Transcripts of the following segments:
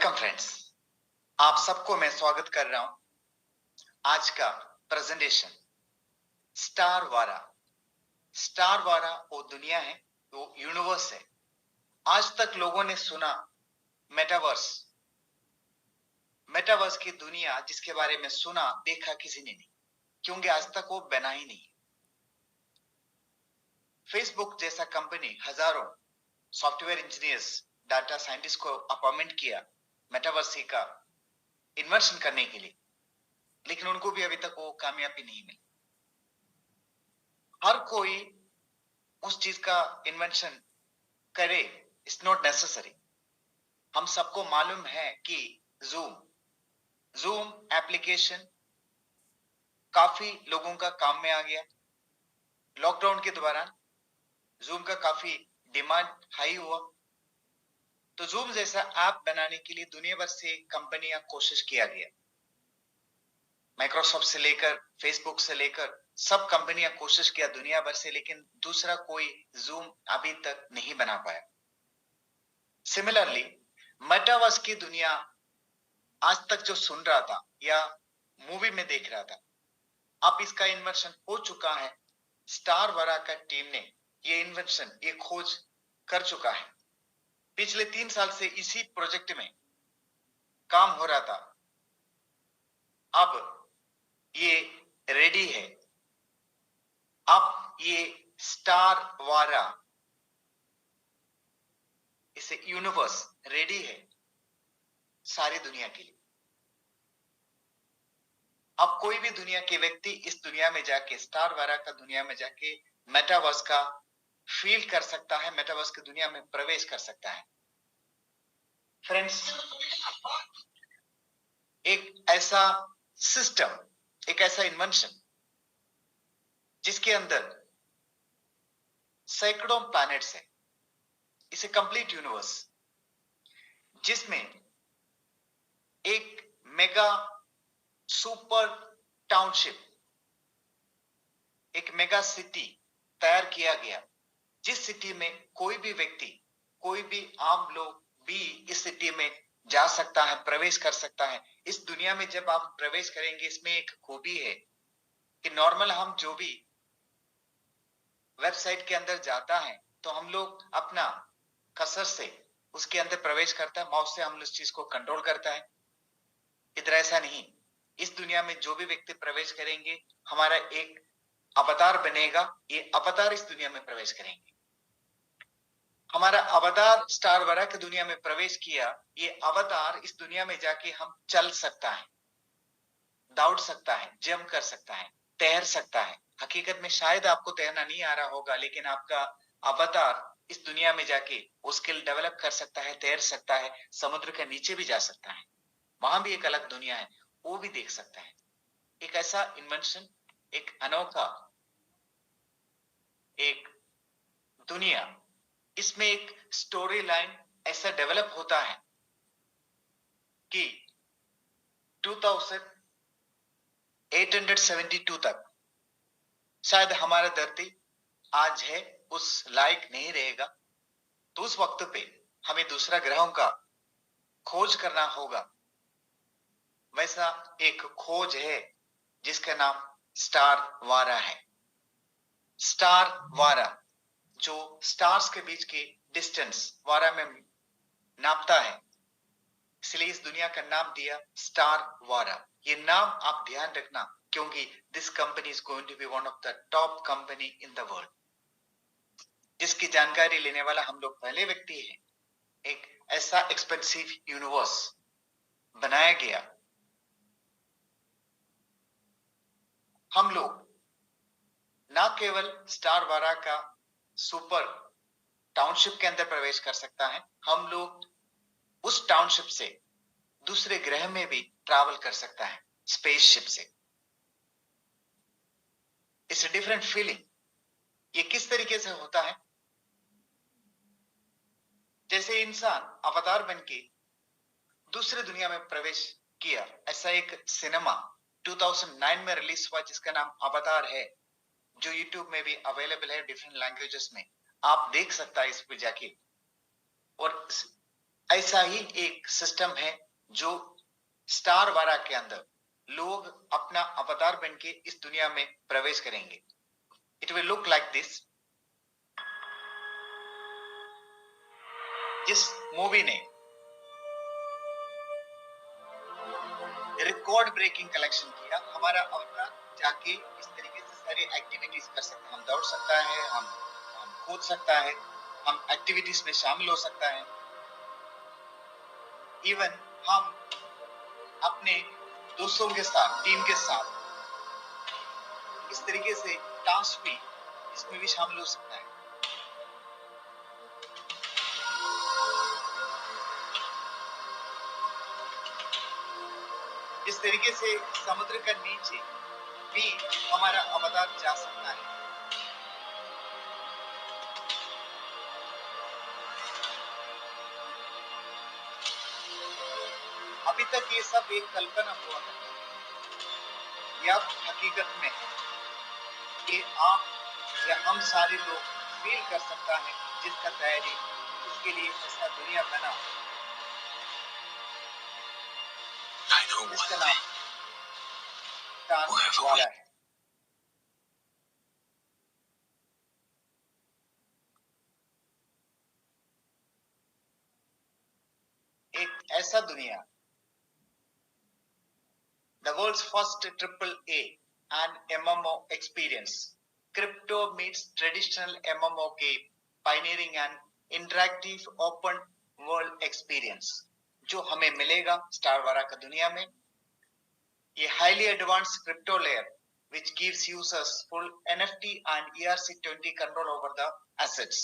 Welcome friends, आप सबको मैं स्वागत कर रहा हूं। आज का प्रेजेंटेशन स्टार वारा। स्टार वारा वो दुनिया है, वो यूनिवर्स है। आज तक लोगों ने सुना मेटावर्स। मेटावर्स की दुनिया जिसके बारे में सुना देखा किसी ने नहीं, क्योंकि आज तक वो बना ही नहीं। फेसबुक जैसा कंपनी हजारों सॉफ्टवेयर इंजीनियर्स, डाटा साइंटिस्ट को अपॉइंटमेंट किया मेटावर्स का इन्वर्शन करने के लिए, लेकिन उनको भी अभी तक वो कामयाबी नहीं मिली। हर कोई उस चीज का इन्वेंशन करे, इट्स नॉट नेसेसरी। हम सबको मालूम है कि जूम जूम एप्लीकेशन काफी लोगों का काम में आ गया। लॉकडाउन के दौरान जूम का काफी डिमांड हाई हुआ, तो जूम जैसा ऐप बनाने के लिए दुनिया भर से कंपनियां कोशिश किया गया। माइक्रोसॉफ्ट से लेकर फेसबुक से लेकर सब कंपनियां कोशिश किया दुनिया भर से, लेकिन दूसरा कोई जूम अभी तक नहीं बना पाया। सिमिलरली मेटावर्स की दुनिया आज तक जो सुन रहा था या मूवी में देख रहा था, अब इसका इन्वेंशन हो चुका है। स्टार वारा का टीम ने ये इन्वेंशन, ये खोज कर चुका है। पिछले 3 साल से इसी प्रोजेक्ट में काम हो रहा था। अब ये रेडी है। अब ये स्टार वारा, इसे यूनिवर्स रेडी है सारी दुनिया के लिए। अब कोई भी दुनिया के व्यक्ति इस दुनिया में जाके, स्टार वारा का दुनिया में जाके मेटावर्स का फील कर सकता है, मेटावर्स की दुनिया में प्रवेश कर सकता है। फ्रेंड्स, एक ऐसा सिस्टम, एक ऐसा इन्वेंशन जिसके अंदर सैकड़ों प्लैनेट्स है, इसे कंप्लीट यूनिवर्स, जिसमें एक मेगा सुपर टाउनशिप, एक मेगा सिटी तैयार किया गया, जिस सिटी में कोई भी व्यक्ति, कोई भी आम लोग भी इस सिटी में जा सकता है, प्रवेश कर सकता है। इस दुनिया में जब आप प्रवेश करेंगे, इसमें एक खूबी है कि नॉर्मल हम जो भी वेबसाइट के अंदर जाता है, तो हम लोग अपना कसर से उसके अंदर प्रवेश करता है, माउस से हम उस चीज को कंट्रोल करता है। इधर ऐसा नहीं। इस दुनिया में जो भी व्यक्ति प्रवेश करेंगे, हमारा एक अवतार बनेगा, ये अवतार इस दुनिया में प्रवेश करेंगे। हमारा अवतार स्टार वारा की दुनिया में प्रवेश किया, ये अवतार इस दुनिया में जाके हम चल सकता है, दौड़ सकता है, जंप कर सकता है, तैर सकता है। हकीकत में शायद आपको तैरना नहीं आ रहा होगा, लेकिन आपका अवतार इस दुनिया में जाके वो स्किल डेवलप कर सकता है, तैर सकता है, समुद्र के नीचे भी जा सकता है, वहां भी एक अलग दुनिया है, वो भी देख सकता है। एक ऐसा इन्वेंशन, एक अनोखा एक दुनिया, इसमें एक स्टोरी लाइन ऐसा डेवलप होता है कि 2872 तक शायद हमारा धरती आज है उस लायक नहीं रहेगा, तो उस वक्त पे हमें दूसरा ग्रहों का खोज करना होगा। वैसा एक खोज है जिसका नाम स्टार वारा है। स्टार वारा जो स्टार्स के बीच की डिस्टेंस वारा में नापता है, इसलिए इस दुनिया का नाम दिया स्टार वारा। ये नाम आप ध्यान रखना, क्योंकि this company is going to be one of the top company in the world. जिसकी जानकारी लेने वाला हम लोग पहले व्यक्ति हैं। एक ऐसा एक्सपेंसिव यूनिवर्स बनाया गया। हम लोग ना केवल स्टार वारा का सुपर टाउनशिप के अंदर प्रवेश कर सकता है, हम लोग उस टाउनशिप से दूसरे ग्रह में भी ट्रैवल कर सकता है स्पेसशिप से। It's a different feeling. ये किस तरीके से होता है? जैसे इंसान अवतार बन के दूसरे दुनिया में प्रवेश किया, ऐसा एक सिनेमा 2009 में रिलीज हुआ जिसका नाम अवतार है, जो यूट्यूब में भी अवेलेबल है डिफरेंट लैंग्वेजेस में। आप देख सकता है इस पे जाके। और ऐसा ही एक सिस्टम है जो स्टार वारा के अंदर लोग अपना अवतार बन के इस दुनिया में प्रवेश करेंगे. It will look like this. जिस मूवी ने रिकॉर्ड ब्रेकिंग कलेक्शन किया, हमारा अवतार जाके इस तरीके से सारी एक्टिविटीज कर सकता है. हम दौड़ सकता है, हम कूद सकता है, हम एक्टिविटीज में शामिल हो सकता है. इवन हम अपने दोस्तों के साथ, टीम के साथ इस तरीके से टास्क भी इसमें भी शामिल हो सकता है. इस तरीके से समुद्र का नीचे भी हमारा अवतार जा सकता है. अभी तक ये सब एक कल्पना हुआ करता है, या हकीकत में है कि आप या हम सारे लोग फील कर सकता है जिसका तैयारी उसके लिए ऐसा दुनिया बना. इसका नाम स्टार वाला है. एक ऐसा दुनिया, the world's first AAA and MMO experience. Crypto meets traditional MMO game, pioneering an interactive open world experience. जो हमें मिलेगा स्टार वारा का दुनिया में, ये highly advanced crypto layer which gives users full NFT and ERC20 control over the assets.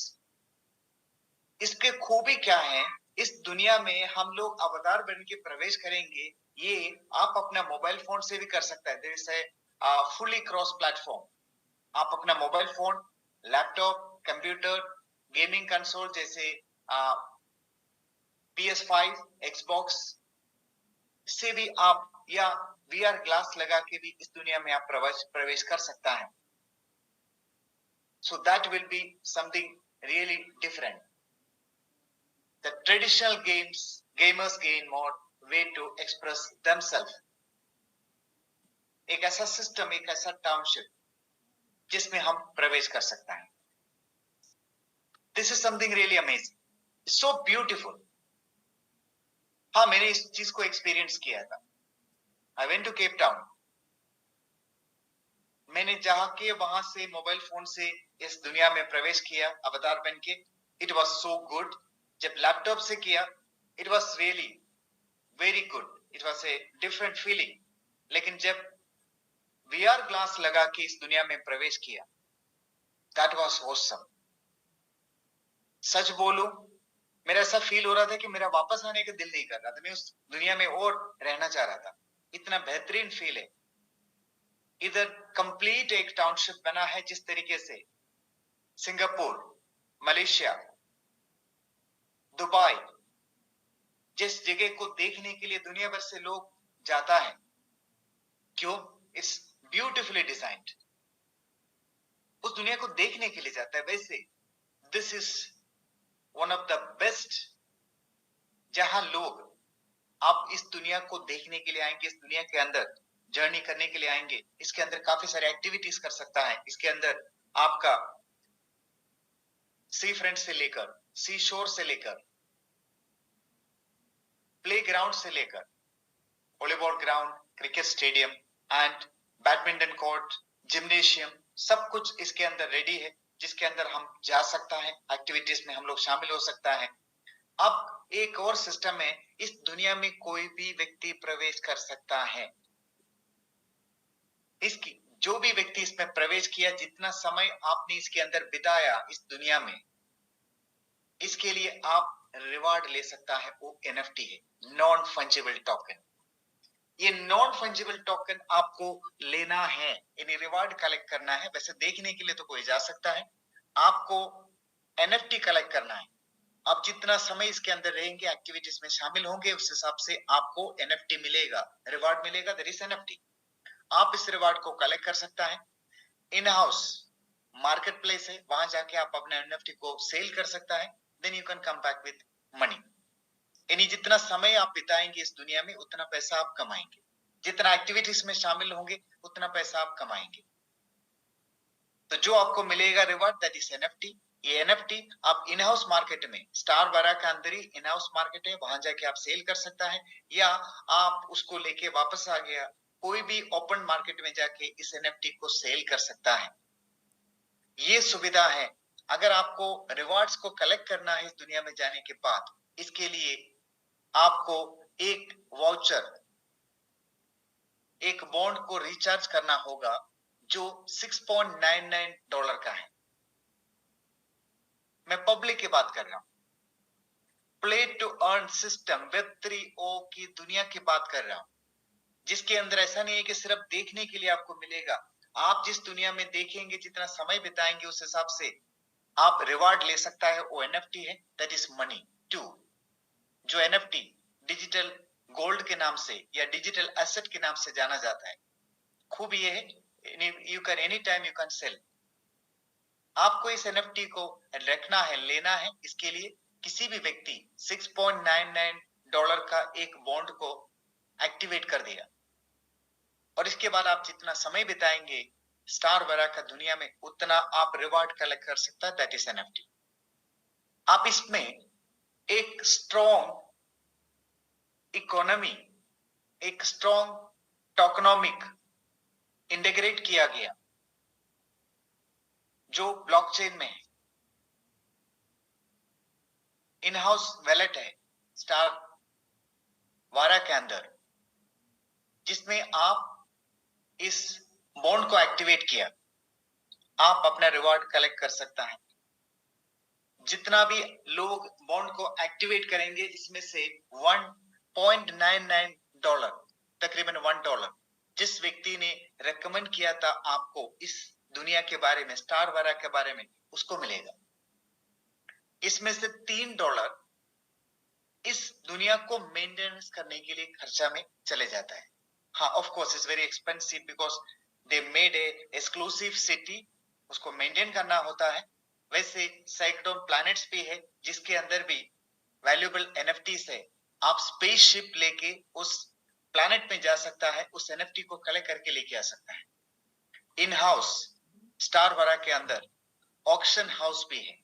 इसके खूबी क्या है? इस दुनिया में हम लोग अवतार बन के प्रवेश करेंगे. ये आप अपना मोबाइल फोन से भी कर सकते हैं. There is a fully cross platform. आप अपना mobile phone, laptop, computer, gaming console जैसे PS5, Xbox से भी आप, या VR ग्लास लगा के भी इस दुनिया में आप प्रवेश कर सकता है. So that will be something really different. The traditional gamers gain more way to express themselves. एक ऐसा सिस्टम, एक ऐसा टाउनशिप जिसमें हम प्रवेश कर सकते हैं. This is something really amazing. It's so beautiful. हाँ, मैंने इस चीज को एक्सपीरियंस किया था. I went to Cape Town. मैंने जाके वहां से मोबाइल फोन से इस दुनिया में प्रवेश किया अवतार बन के. It was so good. जब लैपटॉप से किया, it was really very good. It was a different feeling. लेकिन जब VR ग्लास लगा के इस दुनिया में प्रवेश किया, that was awesome. सच बोलूं, मेरा ऐसा फील हो रहा था कि मेरा वापस आने का दिल नहीं कर रहा था. मैं उस दुनिया में और रहना चाह रहा था. इतना बेहतरीन फील है. इधर कंप्लीट एक टाउनशिप बना है जिस तरीके से सिंगापुर, मलेशिया, दुबई जिस जगह को देखने के लिए दुनिया भर से लोग जाता है. क्यों? It's beautifully designed. उस दुनिया को देखने के लिए जाता है. वैसे this is one of the best जहां लोग आप इस दुनिया को देखने के लिए आएंगे, इस दुनिया के अंदर जर्नी करने के लिए आएंगे. इसके अंदर काफी सारे एक्टिविटीज कर सकता है. इसके अंदर आपका सी फ्रंट से लेकर, सी शोर से लेकर, प्ले ग्राउंड से लेकर, volleyball ground, cricket stadium and badminton court, gymnasium, सब कुछ इसके अंदर रेडी है जिसके अंदर हम जा सकता है. एक्टिविटीज में हम लोग शामिल हो सकता है. अब एक और सिस्टम है, इस दुनिया में कोई भी व्यक्ति प्रवेश कर सकता है. इसकी जो भी व्यक्ति इसमें प्रवेश किया, जितना समय आपने इसके अंदर बिताया इस दुनिया में, इसके लिए आप रिवार्ड ले सकता है. वो NFT है, नॉन फंजिबल टोकन. ये नॉन फंजिबल टोकन आपको लेना है, यानी रिवार्ड कलेक्ट करना है. वैसे देखने के लिए तो कोई जा सकता है, आपको NFT कलेक्ट करना है. आप जितना समय इसके अंदर रहेंगे, एक्टिविटीज में शामिल होंगे, उस हिसाब से आपको NFT मिलेगा, रिवार्ड मिलेगा. That is NFT. आप इस रिवार्ड को कलेक्ट कर सकता है. इन हाउस मार्केट प्लेस है, वहां जाके आप अपने NFT को सेल कर सकता है. Then you can come back with money. यानी जितना समय आप बिताएंगे इस दुनिया में उतना पैसा आप कमाएंगे, जितना एक्टिविटीज में शामिल होंगे उतना पैसा आप कमाएंगे। तो जो आपको मिलेगा रिवार्ड दैट इज एनएफटी। ये एनएफटी आप इन हाउस मार्केट में, स्टार वारा का अंदर ही इन हाउस मार्केट है, वहां जाके आप सेल कर सकता है, या आप उसको लेके वापस आ गया कोई भी ओपन मार्केट में जाके इस एनएफटी को सेल कर सकता है। ये सुविधा है। अगर आपको रिवार्ड्स को कलेक्ट करना है इस दुनिया में जाने के बाद, इसके लिए आपको एक वाउचर, एक बॉन्ड को रिचार्ज करना होगा जो $6.99 का है। मैं पब्लिक की बात कर रहा हूं, play to earn system web 3.0 की दुनिया की बात कर रहा हूं, जिसके अंदर ऐसा नहीं है कि सिर्फ देखने के लिए आपको मिलेगा। आप जिस दुनिया में देखेंगे, जितना समय बिताएंगे, उस हिसाब से आप रिवार्ड ले सकता है। वो एनएफटी है, दैट इज मनी टू। जो एनएफटी डिजिटल गोल्ड के नाम से या डिजिटल एसेट के नाम से जाना जाता है। खूब ये है, you can any time you can sell. आपको इस एनएफटी को रखना है, लेना है, इसके लिए किसी भी व्यक्ति $6.99 का एक बॉन्ड को एक्टिवेट कर दिया, और इसके बाद आप जितना समय बिताएंगे स्टार वारा का दुनिया में, उतना आप रिवार्ड कलेक्ट कर सकता है, दैट इज एनएफटी। आप इसमें एक स्ट्रॉन्ग इकोनॉमी, एक स्ट्रॉन्ग टोकनोमिक इंटीग्रेट किया गया जो ब्लॉकचेन में है। इन हाउस वैलेट है स्टार वारा के अंदर, जिसमें आप इस बॉन्ड को एक्टिवेट किया, आप अपना रिवार्ड कलेक्ट कर सकता है। जितना भी लोग बॉन्ड को एक्टिवेट करेंगे, इसमें से $1.99, तकरीबन $1, जिस व्यक्ति ने रेकमेंड किया था आपको इस दुनिया के बारे में, स्टार वारा के बारे में, उसको मिलेगा। इसमें से $3 इस दुनिया को मेंटेनेंस करने के लिए खर्चा में चले जाता है। हाँ, of course it's very expensive because they made a exclusive city, उसको मेंटेन करना होता है। वैसे सैकड़ों प्लैनेट्स भी है जिसके अंदर भी वैल्यूएबल एनएफटीज है। आप स्पेसशिप लेके उस प्लैनेट में जा सकता है, उस एनएफटी को कलेक्ट करके लेके आ सकता है। इन हाउस स्टार वारा के अंदर ऑक्शन हाउस भी है,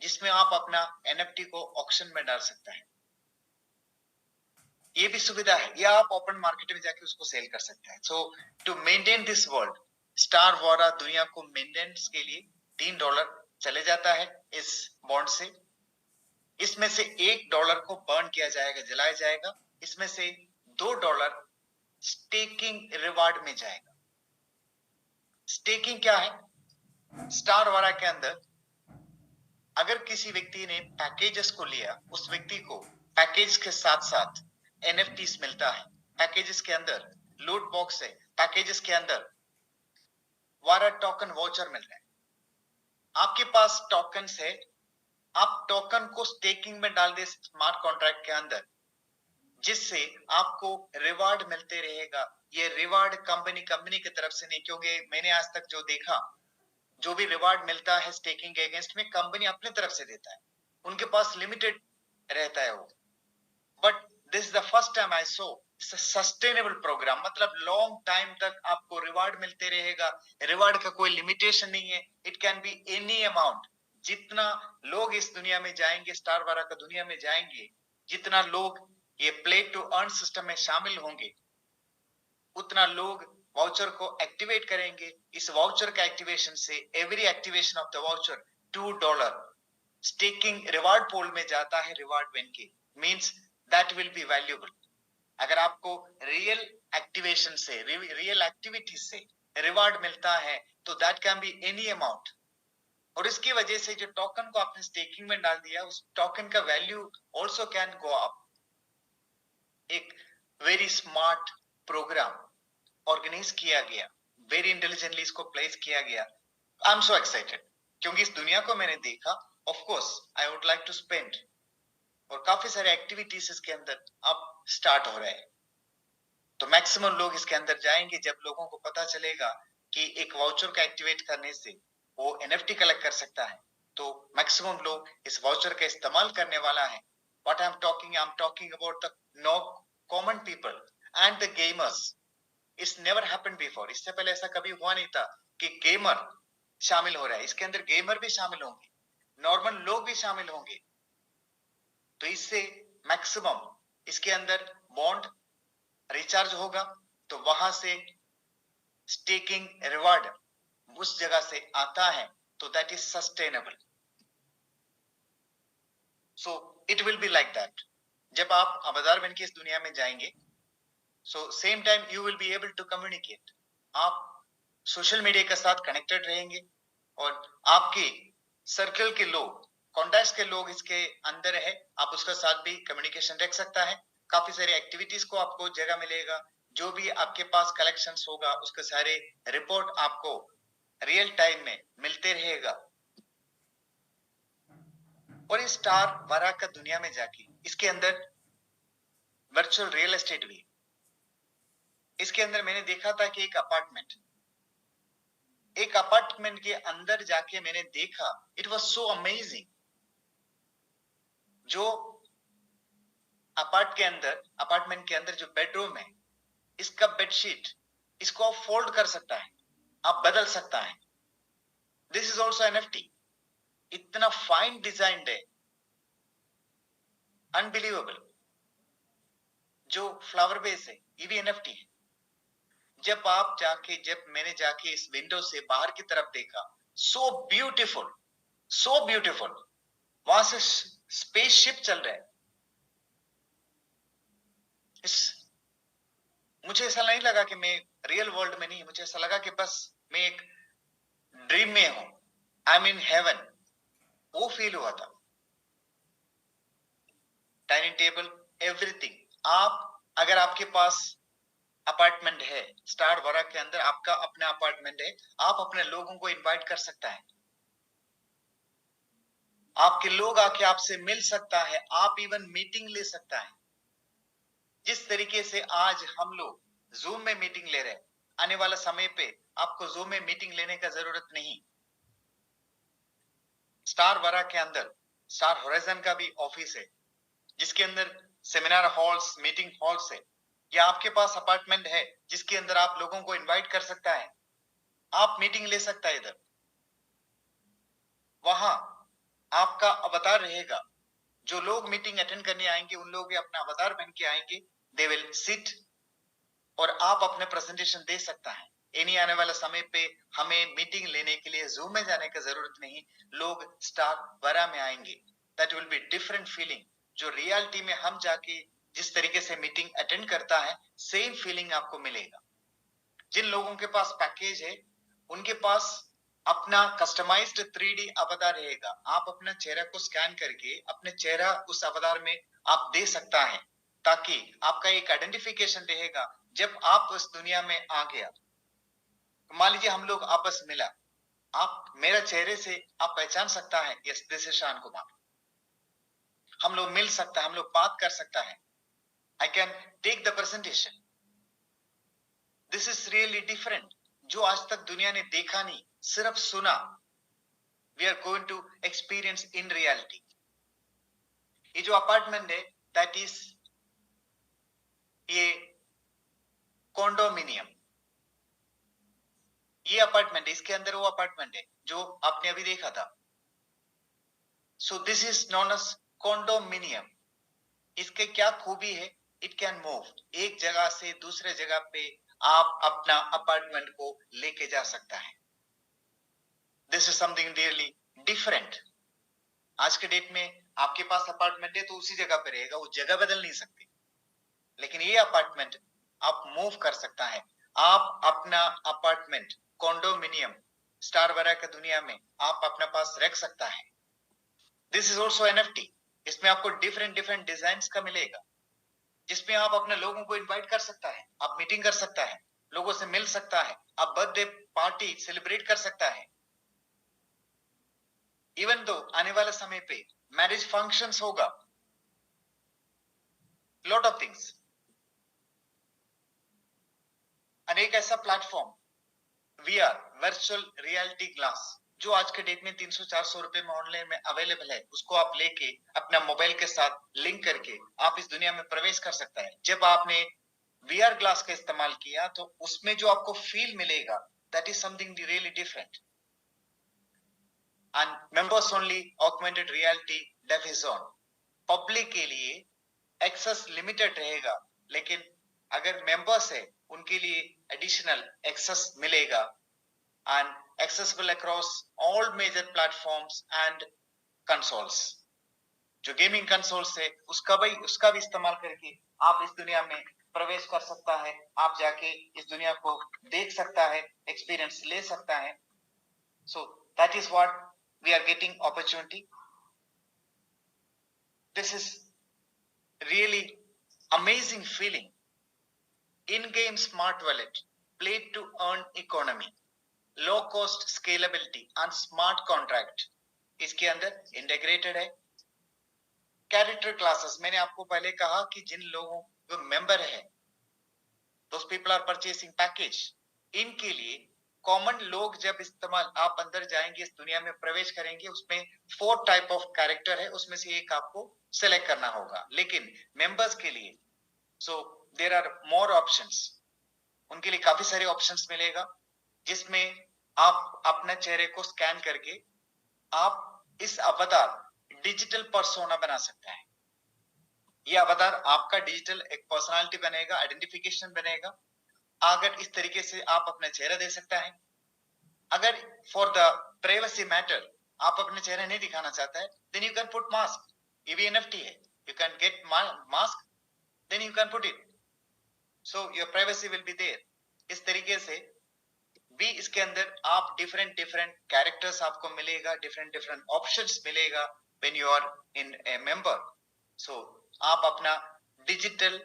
जिसमें आप अपना एनएफटी को ऑक्शन में डाल सकता है। ये भी सुविधा है, या आप ओपन मार्केट में जाके उसको सेल कर सकते हैं। So to maintain this world, star वारा दुनिया को मेंटेनेंस के लिए $3 चले जाता है इस बॉन्ड से। इसमें से $1 को बर्न किया जाएगा, जलाया जाएगा। इसमें से $2 स्टेकिंग रिवार्ड में जाएगा। स्टेकिंग क्या है? स्टार वारा के अंदर अगर किसी व्यक्ति ने पैकेजेस को लिया, उस व्यक्ति को पैकेज के साथ साथ एनएफटीज मिलता है। पैकेजेस के अंदर लूट बॉक्स है, पैकेजेस के अंदर वारा टोकन वाउचर मिल रहा है। आपके पास टोकन्स है, आप टोकन को स्टेकिंग में डाल दे स्मार्ट कॉन्ट्रैक्ट के अंदर, जिससे आपको रिवार्ड मिलते रहेगा। ये रिवार्ड कंपनी की तरफ से नहीं, क्योंकि मैंने आज तक जो देखा, जो भी रिवार्ड मिलता है स्टेकिंग के अगेंस्ट में, कंपनी अपनी तरफ से देता है, उनके पास लिमिटेड रहता है वो। But this is the first time I so it's a sustainable programme, मतलब लॉन्ग टाइम तक आपको रिवार्ड मिलते रहेगा। रिवार्ड का कोई लिमिटेशन नहीं है, it can be any amount. जितना लोग इस दुनिया में जाएंगे, स्टार वारा का दुनिया में जाएंगे, जितना लोग ये प्ले टू अर्न सिस्टम में शामिल होंगे, उतना लोग वाउचर को एक्टिवेट करेंगे। इस वाउचर का एक्टिवेशन से every activation of the voucher $2 staking reward pool में जाता है। रिवार्ड बेन के means that will be valuable. अगर आपको रियल एक्टिवेशन से, रियल एक्टिविटी से रिवार्ड मिलता है, तो that can be any amount. और इसकी वजह से जो टोकन को आपने स्टेकिंग में डाल दिया, उस टोकन का value also can go up. एक वेरी स्मार्ट प्रोग्राम ऑर्गेनाइज किया गया, वेरी इंटेलिजेंटली इसको प्लेस किया गया। आई एम सो एक्साइटेड, क्योंकि इस दुनिया को मैंने देखा। Of course I would like to spend, और काफी सारे एक्टिविटीज इसके अंदर अब स्टार्ट हो रहे हैं। तो मैक्सिमम लोग इसके अंदर जाएंगे जब लोगों को पता चलेगा कि एक वाउचर का एक्टिवेट करने से वो एनएफटी कलेक्ट कर सकता है, तो मैक्सिमम लोग इस वाउचर का इस्तेमाल करने वाला है। What I'm talking about the no common people and the gamers. It's never happened before. इससे पहले ऐसा कभी हुआ नहीं था कि गेमर शामिल हो रहा है. इसके अंदर गेमर भी शामिल होंगे, नॉर्मल लोग भी शामिल होंगे. तो इससे मैक्सिमम इसके अंदर बॉन्ड रिचार्ज होगा. तो वहां से स्टेकिंग रिवार्ड उस जगह से आता है, तो that is sustainable. So it will be like that. जब आप अवतार बन के इस दुनिया में जाएंगे, so same time you will be able to communicate. आप सोशल मीडिया के साथ कनेक्टेड रहेंगे और आपके सर्कल के लोग, कॉन्टैक्ट्स के लोग इसके अंदर है, आप उसके साथ भी कम्युनिकेशन रख सकता है. काफी सारी एक्टिविटीज को आपको जगह मिलेगा. जो भी आपके पास कलेक्शंस होगा उसके सारे रिपोर्ट आपको रियल टाइम में मिलते रहेगा. और इस स्टार वरा का दुनिया में जाके इसके अंदर वर्चुअल रियल एस्टेट भी. इसके अंदर मैंने देखा था कि एक अपार्टमेंट के अंदर जाके मैंने देखा, इट वाज सो अमेजिंग. जो अपार्टमेंट के अंदर जो बेडरूम है, इसका बेडशीट, इसको आप फोल्ड कर सकता है, आप बदल सकता है. This is also NFT. इतना फाइन डिजाइन है, अनबिलीवेबल. जो फ्लावर बेस है ये भी एनएफटी है. जब मैंने जाके इस विंडो से बाहर की तरफ देखा, सो ब्यूटीफुल, सो ब्यूटीफुल. वहां से स्पेसशिप चल रहा है. मुझे ऐसा नहीं लगा कि मैं रियल वर्ल्ड में नहीं, मुझे ऐसा लगा कि बस मैं एक ड्रीम में हूं, आई एम इन हेवन. वो फील हुआ था. Dining table, everything. अगर आपके पास अपार्टमेंट है, स्टार वरा के अंदर आपका अपना अपार्टमेंट है, आप अपने लोगों को इनवाइट कर सकता है. आपके लोग आके आपसे मिल सकता है, आप इवन मीटिंग ले सकता है. जिस तरीके से आज हम लोग जूम में मीटिंग ले रहे हैं, आने वाला समय पे आपको जूम में मीटिंग लेने का जरूरत नहीं. स्टार वरा के अंदर स्टार होराइजन का भी ऑफिस है, जिसके अंदर सेमिनार हॉल्स, मीटिंग हॉल्स है. या आपके पास अपार्टमेंट है जिसके अंदर आप लोगों को इनवाइट कर सकता है, आप मीटिंग ले सकता है इधर. वहां आपका अवतार रहेगा. जो लोग मीटिंग अटेंड करने आएंगे उन लोग भी अपना अवतार बन के आएंगे. दे विल सिट और आप अपने प्रेजेंटेशन दे सकता है. इन्हीं आने वाला समय पे हमें मीटिंग लेने के लिए जूम में जाने की जरूरत नहीं, लोग स्टार वरा में आएंगे. That will be different feeling. जो रियलिटी में हम जाके जिस तरीके से मीटिंग अटेंड करता है, सेम फीलिंग आपको मिलेगा. जिन लोगों के पास पैकेज है उनके पास अपना कस्टमाइज्ड 3D अवतार रहेगा. आप अपना चेहरा को स्कैन करके अपने चेहरा उस अवतार में आप दे सकता है, ताकि आपका एक आइडेंटिफिकेशन रहेगा. जब आप उस दुनिया में आ गया, मान लीजिए हम लोग आपस मिला, आप मेरा चेहरे से आप पहचान सकता है, यस दिस इज शान कुमार. हम लोग मिल सकता है, हम लोग बात कर सकता है. I can take the presentation. This is really different. जो आज तक दुनिया ने देखा नहीं, सिर्फ सुना. We are going to experience in reality. ये जो अपार्टमेंट है दैट इज ये कॉन्डोमिनियम. ये अपार्टमेंट है, इसके अंदर वो अपार्टमेंट है जो आपने अभी देखा था. So this is known as condominium. इसके क्या खूबी है, इट कैन मूव. एक जगह से दूसरे जगह पे आप अपना अपार्टमेंट को लेके जा सकता है. This is something really different. आज के डेट में आपके पास अपार्टमेंट है तो उसी जगह पे रहेगा, वो जगह बदल नहीं सकते. लेकिन ये अपार्टमेंट आप मूव कर सकता है. आप अपना अपार्टमेंट कॉन्डोमिनियम स्टार वरा की दुनिया में आप अपने पास रख सकता है. This is also NFT. इसमें आपको डिफरेंट डिजाइन का मिलेगा, जिसमें आप अपने लोगों को इनवाइट कर सकता है, आप मीटिंग कर सकता है, लोगों से मिल सकता है, आप बर्थडे पार्टी सेलिब्रेट कर सकता है. इवन दो आने वाले समय पे मैरिज फंक्शंस होगा, लॉट ऑफ थिंग्स. अनेक ऐसा platform VR virtual reality glass जो आज के डेट में 300-400 रुपए में ऑनलाइन में अवेलेबल है, उसको आप लेके अपना मोबाइल के साथ लिंक करके आप इस दुनिया में प्रवेश कर सकता है। जब आपने वीआर ग्लास का इस्तेमाल किया तो उसमें जो आपको फील मिलेगा, that is something really different. And members only augmented reality deaf zone, public के लिए एक्सेस लिमिटेड रहेगा, लेकिन अगर मेंबर्स है उनके लिए एडिशनल एक्सेस मिलेगा and accessible across all major platforms and consoles। जो गेमिंग कंसोल्स है उसका भी इस्तेमाल करके आप इस दुनिया में प्रवेश कर सकता है, आप जाके इस दुनिया को देख सकता है, एक्सपीरियंस ले सकता है। So that is what we are getting opportunity. This is really amazing feeling. In game smart wallet, play to earn economy, low cost scalability and smart contract इसके अंदर इंटीग्रेटेड है। कैरेक्टर क्लासेस, मैंने आपको पहले कहा कि जिन लोगों जो मेंबर है, those people are purchasing package, इनके लिए कॉमन लोग जब इस्तेमाल आप अंदर जाएंगे, इस दुनिया में प्रवेश करेंगे, उसमें 4 टाइप ऑफ कैरेक्टर है, उसमें से एक आपको सेलेक्ट करना होगा। लेकिन मेंबर्स के लिए so there are more options, उनके लिए काफी सारे ऑप्शंस मिलेगा, जिसमें आप अपने चेहरे को स्कैन करके आप इस अवतार डिजिटल पर्सोना बना सकता है। ये अवतार आपका डिजिटल एक पर्सनालिटी बनेगा, आइडेंटिफिकेशन बनेगा। अगर इस तरीके से आप अपना चेहरा दे सकता है। अगर फॉर द प्राइवेसी मैटर आप अपने चेहरा नहीं दिखाना चाहता है, then you can put mask. ये भी एनएफटी है, you can get mask, then you can put it, so your privacy will be there. इस तरीके से भी इसके अंदर आप डिफरेंट कैरेक्टर्स आपको मिलेगा, डिफरेंट ऑप्शंस मिलेगा when you are in a member. So आप अपना डिजिटल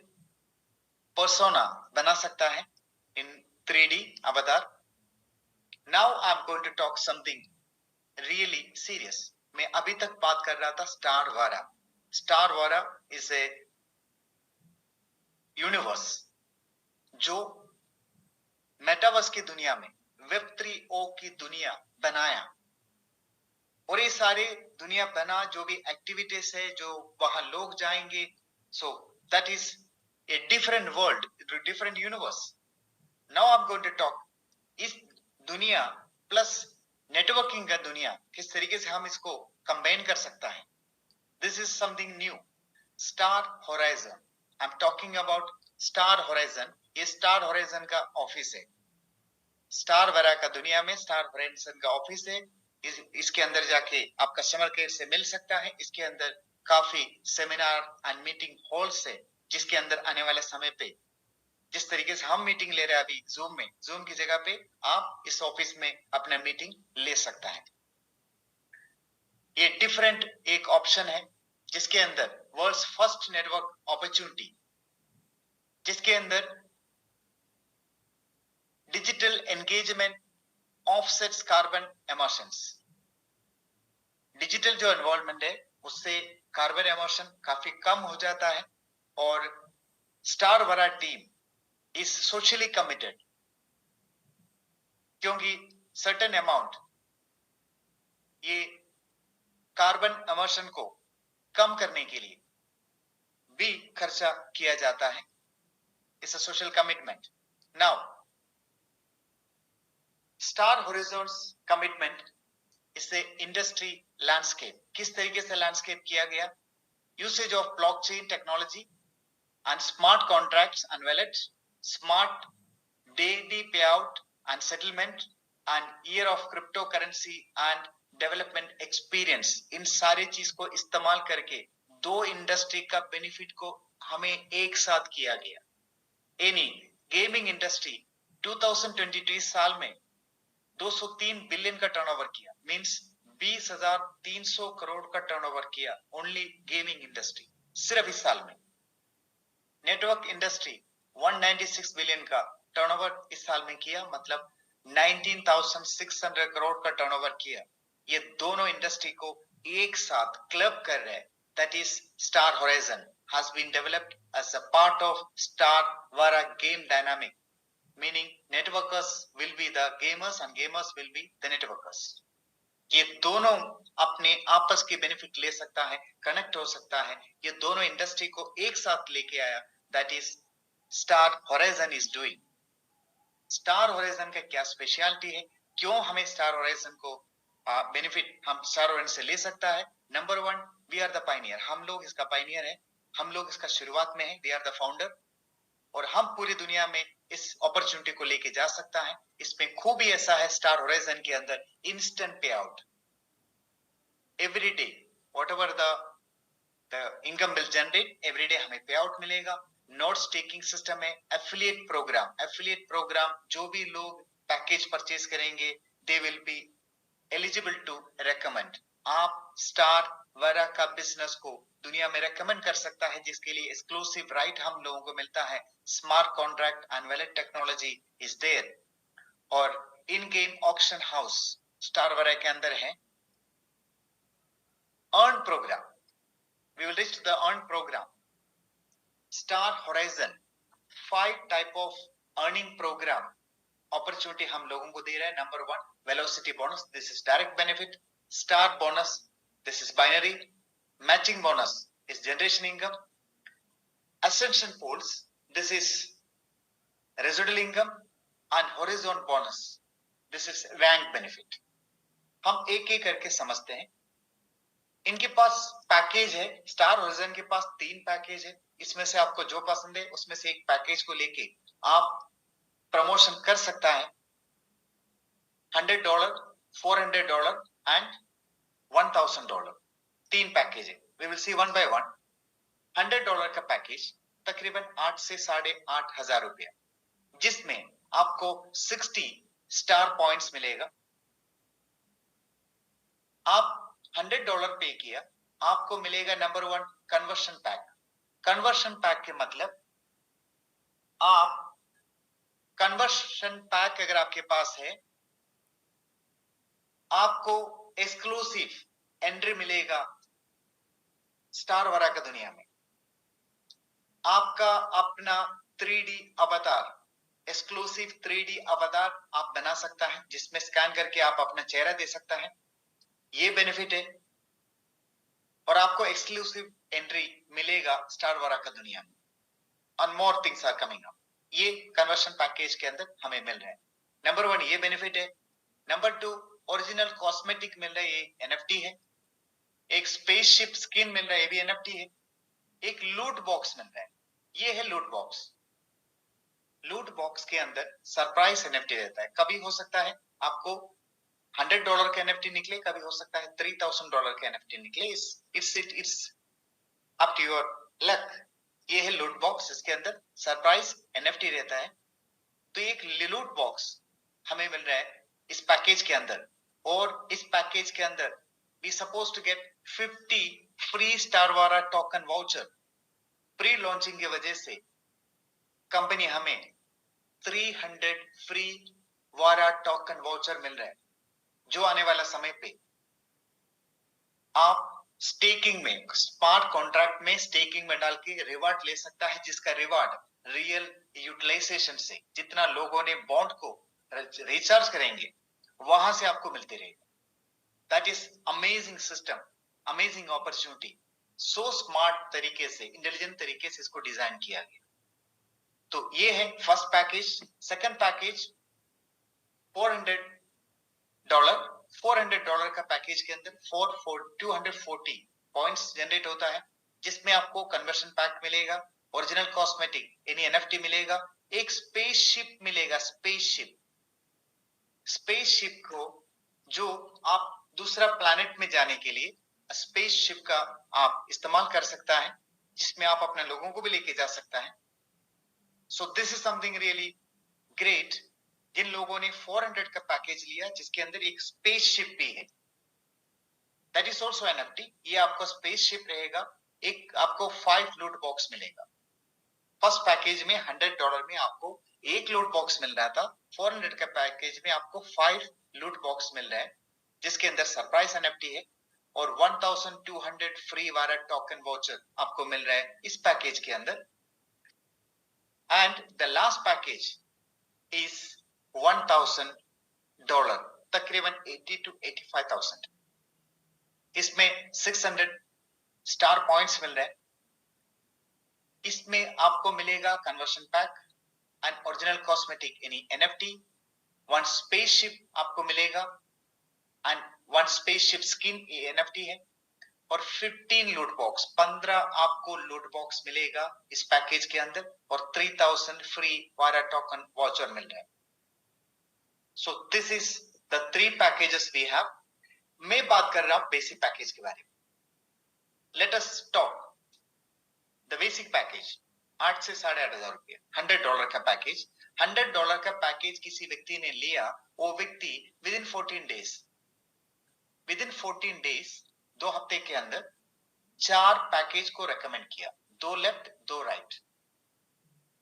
पर्सोना बना सकता है in 3D avatar. Now I am going to talk something really serious. मैं अभी तक बात कर रहा था स्टार वारा। Star Vara is a universe जो मेटावर्स की दुनिया में वेब 3.0 की दुनिया बनाया, और ये सारे दुनिया बना जो भी एक्टिविटीज है, जो वहां लोग जाएंगे, so that is a different world, different universe. Now I am going to talk इस दुनिया प्लस नेटवर्किंग का दुनिया किस तरीके से हम इसको कंबाइन कर सकता है। This is something new, star horizon. I am talking about star horizon. ये स्टार होराइजन का ऑफिस है। स्टार वरा का दुनिया में स्टार होराइजन का ऑफिस है। इसके अंदर जाके आप कस्टमर केयर से मिल सकता है। इसके अंदर काफी सेमिनार एंड मीटिंग हॉल्स है, जिसके अंदर आने वाले समय पे जिस तरीके से हम मीटिंग ले रहे हैं अभी जूम में, जूम की जगह पे आप इस ऑफिस में अपना मीटिंग ले सकता है। ये डिफरेंट एक ऑप्शन है जिसके अंदर वर्ल्ड्स फर्स्ट नेटवर्क अपॉर्चुनिटी, जिसके अंदर digital engagement offsets carbon emissions. Digital जो इन्वॉल्वमेंट है उससे कार्बन एमिशन काफी कम हो जाता है, और स्टार वरा टीम इज सोशली कमिटेड, क्योंकि सर्टेन अमाउंट ये कार्बन एमिशन को कम करने के लिए भी खर्चा किया जाता है। It's a social commitment. Now star horizons commitment, इससे इंडस्ट्री लैंडस्केप किस तरीके से लैंडस्केप किया गया। Usage of blockchain technology and smart contracts and wallets, smart daily pay out and settlement and year of cryptocurrency and development experience, इन सारी चीज को इस्तेमाल करके दो इंडस्ट्री का बेनिफिट को हमें एक साथ किया गया। एनी गेमिंग इंडस्ट्री 2022 साल में 203 बिलियन का टर्नओवर किया, मींस 20,300 करोड़ का टर्नओवर किया ओनली गेमिंग इंडस्ट्री सिर्फ इस साल में। नेटवर्क इंडस्ट्री 196 बिलियन का टर्नओवर इस साल में किया, मतलब 19,600 करोड़ का टर्नओवर किया। ये दोनों इंडस्ट्री को एक साथ क्लब कर रहे हैं। That is Star horizon has been developed as a part of Star Vara game dynamic, meaning networkers will be the gamers and gamers will be the networkers. ये दोनों अपने आपस के बेनिफिट ले सकता है, कनेक्ट हो सकता है, ये दोनों इंडस्ट्री को एक साथ लेके आया, that is Star Horizon is doing. Star Horizon का क्या स्पेशलिटी है, क्यों हमें स्टार होराइजन को बेनिफिट हम स्टार होराइजन से ले सकता है? Number one, we are the pioneer, हम लोग इसका पाइनियर है, हम लोग इसका शुरुआत में है, वी आर द फाउंडर, और हम पूरी दुनिया में इस अपॉर्चुनिटी को लेके जा सकता है। इसमें खूबी ऐसा है स्टार होराइजन के अंदर, instant pay out every day, whatever the income will generate, every day हमें पे आउट मिलेगा। नोट स्टेकिंग सिस्टम है, एफिलिएट प्रोग्राम, जो भी लोग पैकेज परचेज करेंगे they will be eligible to recommend. आप स्टार वरा का बिजनेस को दुनिया में रेकमेंड कर सकता है, जिसके लिए एक्सक्लूसिव राइट हम लोगों को मिलता है। Smart contract and valid technology is there, और in game auction house star वरा के अंदर है। Earn programme, we will reach to the earn program. Star Horizon 5 type of earning program opportunity हम लोगों को दे रहा है। Number one, velocity bonus, this is direct benefit. Star bonus, this is binary. Matching bonus is generation income. Ascension pools, this is residual income, and horizon bonus, this is rank benefit। हम एक एक करके समझते हैं। इनके पास package है, star horizon के पास 3 package है, इसमें से आपको जो पसंद है उसमें से एक पैकेज को लेके आप प्रमोशन कर सकता है। $100, $400 एंड $1000, 3 पैकेज है। We will see one by one. $100 का पैकेज तकरीबन 8 से 8,500 रुपया, जिसमें आपको 60 स्टार पॉइंट्स मिलेगा। आप $100 पे किया, आपको मिलेगा number one conversion pack. Conversion pack के मतलब, आप कन्वर्शन पैक अगर आपके पास है, आपको एक्सक्लूसिव एंट्री मिलेगा स्टार वरा का दुनिया में। आपका अपना 3D अवतार, एक्सक्लूसिव 3D अवतार आप बना सकता है, जिसमें स्कैन करके आप अपना चेहरा दे सकता है। ये बेनिफिट है, और आपको एक्सक्लूसिव एंट्री मिलेगा स्टार वरा का दुनिया में। और more things are coming up, ये कन्वर्शन पैकेज के अंदर हमें मिल रहा है। नंबर वन ये बेनिफिट है। नंबर टू, ओरिजिनल कॉस्मेटिक मिल रहा है, ये NFT है। एक स्पेसशिप स्किन मिल रहा है, ये भी NFT है। एक लूट बॉक्स मिल रहा है, ये है लूट बॉक्स। लूट बॉक्स के अंदर सरप्राइज NFT रहता है। कभी हो सकता है आपको $100 का NFT निकले, कभी हो सकता है $3,000 का NFT निकले। It's up to your luck. ये है लूट बॉक्स, इसके अंदर सरप्राइज NFT रहता है। तो एक लूट बॉक्स हमें मिल रहा है इस पैकेज के अंदर, और इस पैकेज के अंदर we suppose to get 50 free Star Vara token voucher. Pre launching की वजह से कंपनी हमें 300 फ्री वारा टोकन वाउचर मिल रहा है, जो आने वाला समय पे आप स्टेकिंग में, स्मार्ट कॉन्ट्रैक्ट में स्टेकिंग में डाल के रिवार्ड ले सकता है, जिसका रिवार्ड रियल यूटिलाइजेशन से, जितना लोगों ने बॉन्ड को रिचार्ज करेंगे वहां से आपको मिलते रहेगा। That is amazing system, amazing opportunity. So smart तरीके से, इंटेलिजेंट तरीके से इसको डिजाइन किया गया। तो ये है फर्स्ट पैकेज। सेकंड पैकेज $400 का पैकेज के अंदर 240 पॉइंट्स जनरेट होता है, जिसमें आपको कन्वर्शन पैक मिलेगा, ओरिजिनल कॉस्मेटिक यानी NFT मिलेगा, एक स्पेसशिप मिलेगा। स्पेसशिप को जो आप दूसरा प्लैनेट में जाने के लिए स्पेसशिप का आप इस्तेमाल कर सकता है, जिसमें आप अपने लोगों को भी लेके जा सकता है। So this is something really great. जिन लोगों ने 400 का पैकेज लिया, जिसके अंदर एक स्पेसशिप भी है, दैट इज ऑल्सो NFT। ये आपका स्पेसशिप रहेगा। एक आपको 5 लूट बॉक्स मिलेगा। फर्स्ट पैकेज में $100 में आपको एक लूट बॉक्स मिल रहा था, 400 का पैकेज में आपको 5 लूट बॉक्स मिल रहा है, जिसके अंदर सरप्राइज NFT है, और 1200 फ्री वारा टोकन वाउचर आपको मिल रहा है इस पैकेज के अंदर। And the last package is $1,000, तकरीबन 80 to 85,000। इसमें 600 स्टार पॉइंट्स मिल रहे हैं। इसमें आपको मिलेगा conversion pack and original cosmetic यानी NFT, वन स्पेसशिप आपको मिलेगा and one spaceship skin NFT है, और 15 लूट बॉक्स, 15 आपको लूट बॉक्स मिलेगा इस पैकेज के अंदर, और 3000 फ्री वायरा टोकन वाउचर मिल रहा है। So this is the 3 packages we have. मैं बात कर रहा हूं बेसिक पैकेज के बारे में। Let us talk the basic package. 8 से $8,500 $100 का पैकेज। $100 का पैकेज किसी व्यक्ति ने लिया, वो व्यक्ति विद इन 14 डेज 2 हफ्ते के अंदर 4 पैकेज को रेकमेंड किया, 2 लेफ्ट 2 राइट।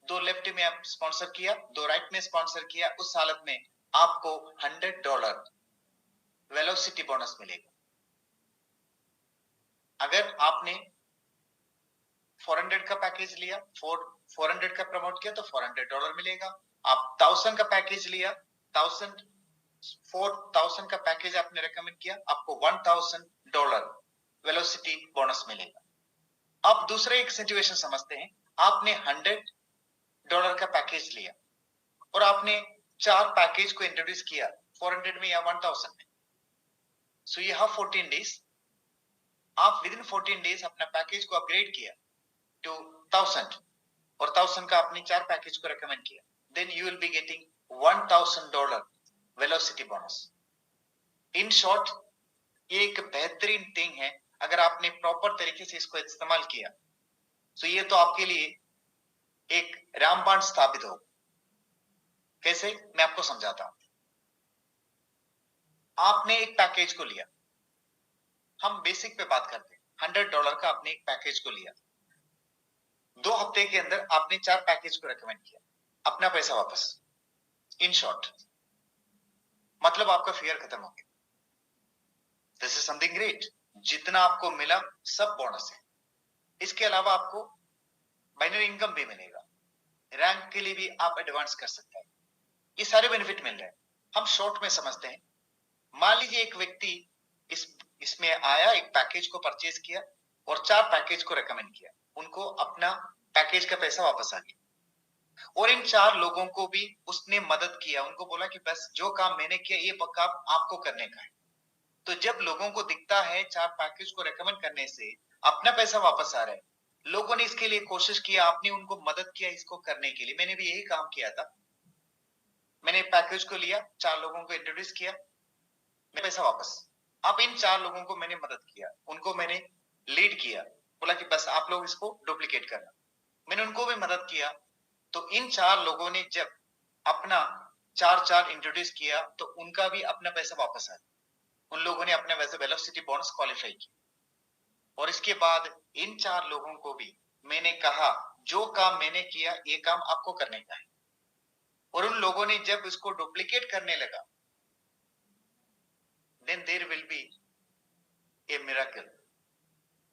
2 लेफ्ट में आप स्पॉन्सर किया, 2 राइट में स्पॉन्सर किया। उस हालत में आपको $100 वेलोसिटी बोनस मिलेगा। अगर आपने 400 का पैकेज लिया, 400 का प्रमोट किया तो $400 मिलेगा। आप 1000 का पैकेज लिया, 4000 का पैकेज आपने रेकमेंड किया, आपको $1000 वेलोसिटी बोनस मिलेगा। अब दूसरे एक सिचुएशन समझते हैं। आपने $100 का पैकेज लिया और आपने 4 पैकेज को इंट्रोड्यूस किया 400 में या 1000 में। So you have 14 days. आप विद इन 14 डेज अपना पैकेज को अपग्रेड किया टू 1000 और 1000 का आपने 4 पैकेज को रेकमेंड किया, then you will be getting $1000 velocity bonus. In short, ये एक बेहतरीन थिंग है। अगर आपने प्रॉपर तरीके से इसको इस्तेमाल किया तो ये तो आपके लिए एक रामबाण स्थापित हो। कैसे, मैं आपको समझाता हूं। आपने एक पैकेज को लिया, हम बेसिक पे बात करते हैं। $100 का आपने एक पैकेज को लिया, 2 हफ्ते के अंदर आपने 4 पैकेज को रेकमेंड किया, अपना पैसा वापस। इन शॉर्ट, मतलब आपका फियर खत्म हो गया। This is something great. जितना आपको मिला सब बोनस है। इसके अलावा आपको बाइनरी इनकम भी मिलेगा, रैंक के लिए भी आप एडवांस कर सकते हैं। ये सारे बेनिफिट मिल रहे हैं। हम शॉर्ट में समझते हैं। मान लीजिए एक व्यक्ति इसमें आया, एक पैकेज को परचेज किया और 4 पैकेज को रेकमेंड किया, उनको अपना पैकेज का पैसा वापस आ गया। और इन 4 लोगों को भी उसने मदद किया, उनको बोला कि बस जो काम मैंने किया ये काम आपको करने का है। तो जब लोगों को दिखता है 4 पैकेज को रेकमेंड करने से अपना पैसा वापस आ रहा है, लोगों ने इसके लिए कोशिश किया, आपने उनको मदद किया इसको करने के लिए। मैंने भी यही काम किया था। मैंने पैकेज को लिया, 4 लोगों को इंट्रोड्यूस किया, मेरा पैसा वापस। अब इन 4 लोगों को मैंने मदद किया, उनको मैंने लीड किया, बोला कि बस आप लोग इसको डुप्लीकेट करना। मैंने उनको भी मदद किया। तो इन 4 लोगों ने जब अपना 4 इंट्रोड्यूस किया तो उनका भी अपना पैसा वापस आया। उन लोगों ने अपने वैसे वेलोसिटी बोनस क्वालिफाई किया। और इसके बाद इन 4 लोगों को भी मैंने कहा जो काम मैंने किया ये काम आपको करने का है। और उन लोगों ने जब इसको डुप्लीकेट करने लगा, then there will be a miracle,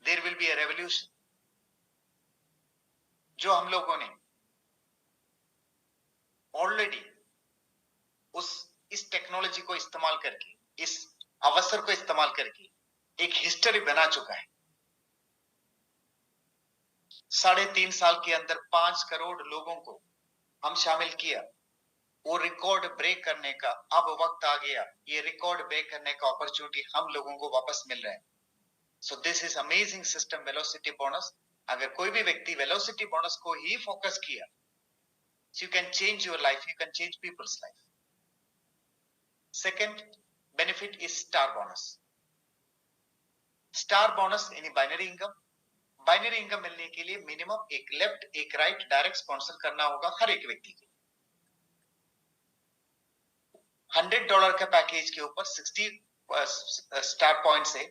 there will be a revolution। जो हम लोगों ने ऑलरेडी इस टेक्नोलॉजी को इस्तेमाल करके, इस अवसर को इस्तेमाल करके एक हिस्ट्री बना चुका है। 3.5 साल के अंदर 5 करोड़ लोगों को हम शामिल किया। वो रिकॉर्ड ब्रेक करने का अब वक्त आ गया। ये रिकॉर्ड ब्रेक करने का अपॉर्चुनिटी हम लोगों को वापस मिल रहा है। So this is amazing system velocity bonus. अगर कोई भी व्यक्ति वेलोसिटी बोनस को ही फोकस किया, you can change your life, you can change people's life. Second benefit is star bonus. Star bonus यानी बाइनरी इनकम। बाइनरी इनकम मिलने के लिए मिनिमम एक लेफ्ट एक राइट डायरेक्ट स्पॉन्सर करना होगा हर एक व्यक्ति के। $100 का पैकेज के ऊपर 60 स्टार पॉइंट्स है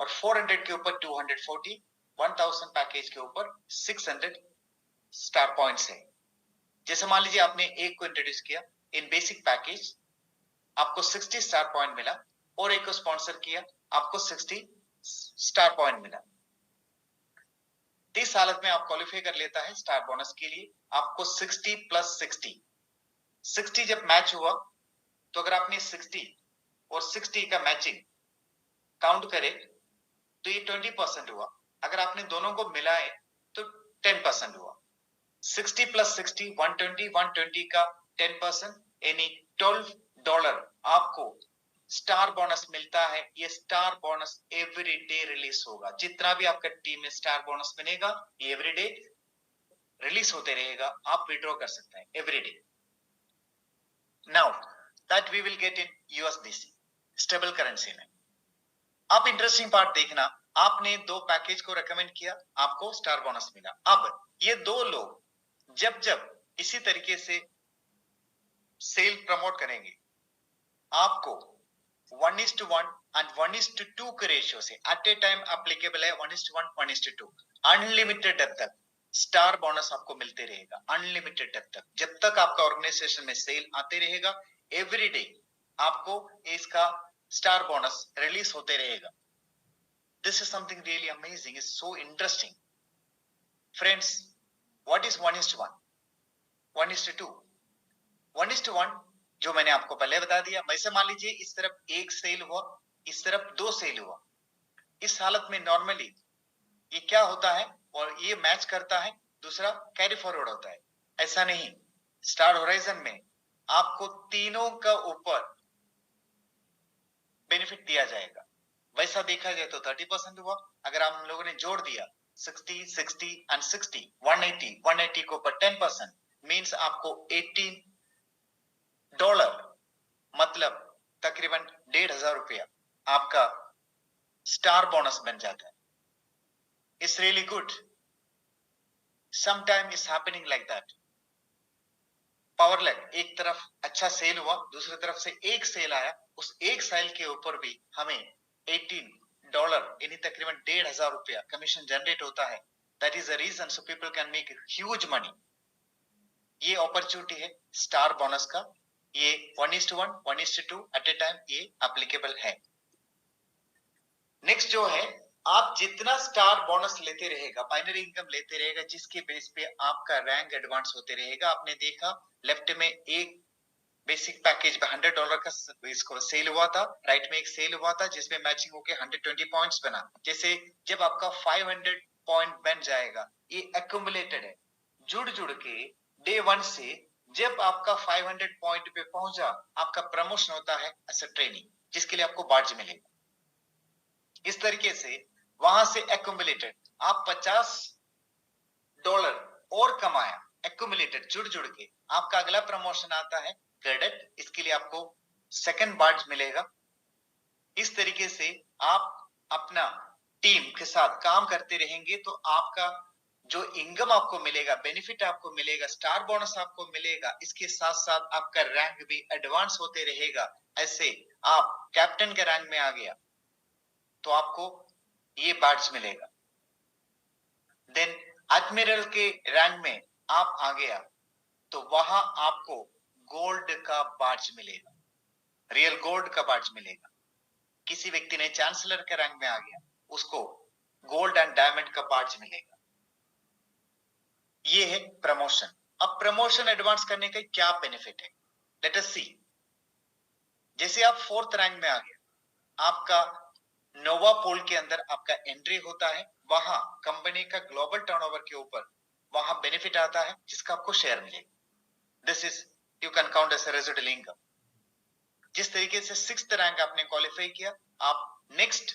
और 400 के ऊपर 240, 1000 पैकेज के ऊपर 600 स्टार पॉइंट्स है। जैसे मान लीजिए आपने एक को इंट्रोड्यूस किया इन बेसिक पैकेज, आपको 60 स्टार पॉइंट मिला, और एक को स्पॉन्सर किया, आपको 60 स्टार पॉइंट मिला। 30 हालत में आप क्वालिफाई कर लेता है स्टार बोनस के लिए। आपको 60 + 60 जब मैच हुआ तो अगर आपने 60 और 60 का मैचिंग काउंट करें तो ये 20% हुआ। अगर आपने दोनों को मिलाए तो 10% हुआ। 60 प्लस 60 120, 120 का 10% यानी $12 आपको स्टार बोनस मिलता है। ये star bonus every day release होगा। जितना भी आपका टीम में स्टार बोनस बनेगा ये एवरी डे रिलीज होते रहेगा। आप विड्रॉ कर सकते हैं every day. Now that we will get in USDC stable currency में। अब इंटरेस्टिंग पार्ट देखना, आपने दो पैकेज को रेकमेंड किया, आपको स्टार बोनस मिला। अब ये दो लोग जब जब इसी तरीके से सेल प्रमोट करेंगे, आपको 1:1 एंड 1:2 के रेशियो से एट ए टाइम एप्लीकेबल है। 1:1 1:2 अनलिमिटेड डेप्थ तक स्टार बोनस आपको मिलते रहेगा। अनलिमिटेड डेप्थ तक, जब तक आपका ऑर्गेनाइजेशन में सेल आते रहेगा एवरी डे आपको इसका स्टार बोनस रिलीज होते रहेगा। This is something really amazing. It's so interesting. Friends, what is 1:1? 1:2? 1:1 जो मैंने आपको पहले बता दिया। वैसे मान लीजिए इस तरफ एक सेल हुआ, इस तरफ दो सेल हुआ। इस हालत में नॉर्मली ये क्या होता है, और ये मैच करता है, दूसरा कैरी फॉरवर्ड होता है। ऐसा नहीं, स्टार होराइजन में आपको तीनों का ऊपर बेनिफिट दिया जाएगा। वैसा देखा जाए तो 30% हुआ। अगर हम लोगों ने जोड़ दिया 60, 60 एंड 60, 180 को ऊपर 10% मीन्स आपको $18 मतलब तकरीबन $1,500 आपका स्टार बोनस बन जाता है। It's really good. Sometime it's happening like that. Power lag, एक तरफ अच्छा सेल हुआ, दूसरी तरफ से एक सेल आया, उस एक सेल के ऊपर भी हमें $18 यानी तकरीबन $1,500 कमीशन जनरेट होता है। That is the reason so people can make huge money. ये अपॉर्चुनिटी है स्टार बोनस का। ये 1:1 1:2 एट ए टाइम ये एप्लीकेबल है। नेक्स्ट जो है, आप जितना स्टार बोनस लेते रहेगा, बाइनरी इनकम लेते रहेगा, जिसके बेस पे आपका रैंक एडवांस होते रहेगा। आपने देखा लेफ्ट में एक बेसिक पैकेज पे $100 का इसको सेल हुआ था, राइट में एक सेल हुआ था जिसमें मैचिंग होके 120 पॉइंट्स बना। जैसे जब आपका 500 पॉइंट बन जाएगा, ये एक्यूमुलेटेड है, जुड़ जुड़ के डे 1 से जब आपका 500 पॉइंट पे पहुंचा, आपका प्रमोशन होता है एज अ ट्रेनिंग, जिसके लिए आपको बार्ज मिलेगा। इस तरीके से वहां से एक्यूमुलेटेड आप $50 और कमाया, एक्यूमुलेटेड जुड़ जुड़ के आपका अगला प्रमोशन आता है क्रेडिट, इसके लिए आपको सेकंड बार्ज मिलेगा। इस तरीके से आप अपना टीम के साथ काम करते रहेंगे तो आपका जो इनकम आपको मिलेगा, बेनिफिट आपको मिलेगा, स्टार बोनस आपको मिलेगा, इसके साथ साथ आपका रैंक भी एडवांस होते रहेगा। ऐसे आप कैप्टन के रैंक में आ गया तो आपको ये बार्ज मिलेगा। देन एडमिरल के रैंक में आप आ गया तो वहां आपको गोल्ड का बार्ज मिलेगा, रियल गोल्ड का बार्ज मिलेगा। किसी व्यक्ति ने चांसलर के रैंक में आ गया, उसको गोल्ड एंड डायमंड का बार्ज मिलेगा। ये है प्रमोशन। अब प्रमोशन एडवांस करने का क्या बेनिफिट है, लेट अस सी। जैसे आप 4th रैंक में आ गए, आपका नोवा पोल के अंदर आपका एंट्री होता है, वहां कंपनी का ग्लोबल टर्नओवर के ऊपर वहां बेनिफिट आता है जिसका आपको शेयर मिलेगा। This is you can count as a residual income. जिस तरीके से 6th रैंक आपने क्वालिफाई किया, आप नेक्स्ट